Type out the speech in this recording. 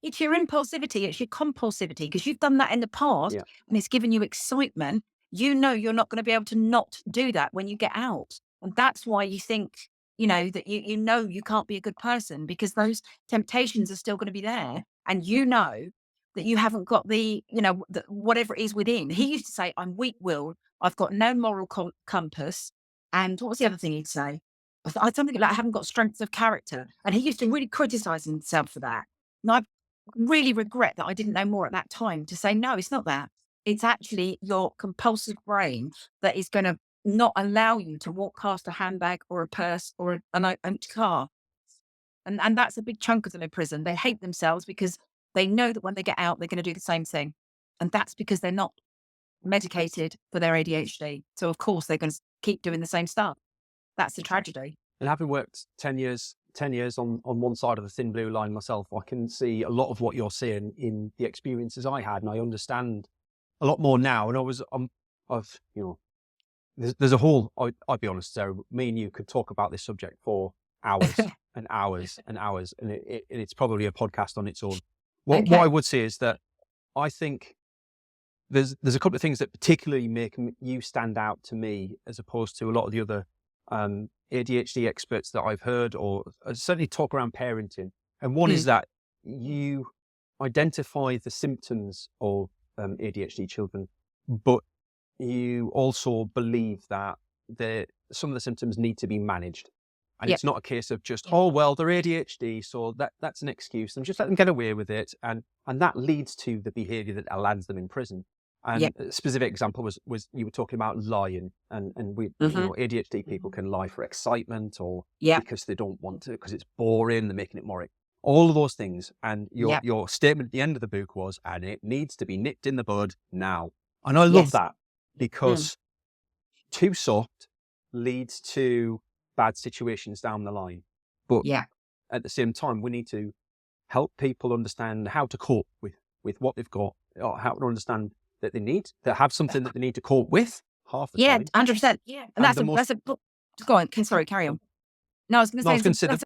It's your impulsivity, it's your compulsivity, because you've done that in the past Yeah. and it's given you excitement. You know you're not going to be able to not do that when you get out. And that's why you think, that you know you can't be a good person, because those temptations are still going to be there. And you know that you haven't got whatever it is within. He used to say, I'm weak willed, I've got no moral compass. And what was the other thing he'd say? Something like, I haven't got strength of character. And he used to really criticize himself for that. And I really regret that I didn't know more at that time to say, no, it's not that. It's actually your compulsive brain that is going to not allow you to walk past a handbag or a purse or an empty car. And that's a big chunk of them in prison. They hate themselves because they know that when they get out, they're going to do the same thing. And that's because they're not medicated for their ADHD. So of course they're going to keep doing the same stuff. That's the tragedy. And having worked 10 years on one side of the thin blue line myself, I can see a lot of what you're seeing in the experiences I had, and I understand a lot more now. And there's a whole, I'd be honest, Sarah, me and you could talk about this subject for hours and hours and hours, and it's probably a podcast on its own. What I would say is that I think there's a couple of things that particularly make you stand out to me as opposed to a lot of the other ADHD experts that I've heard, or certainly talk around parenting. And one is that you identify the symptoms of ADHD children, but you also believe that some of the symptoms need to be managed. And it's not a case of just, oh, well, they're ADHD, so that's an excuse, and just let them get away with it. And that leads to the behavior that lands them in prison. And a specific example was you were talking about lying, and we, ADHD people can lie for excitement, or because they don't want to, because it's boring, they're making it more, all of those things. And your statement at the end of the book was, and it needs to be nipped in the bud now. And I love that, because too soft leads to bad situations down the line. But at the same time, we need to help people understand how to cope with what they've got, or how to understand that they need to have something that they need to cope with half the time. 100%. Yeah. And that's a book. Go on. Sorry, carry on. No, I was going to say,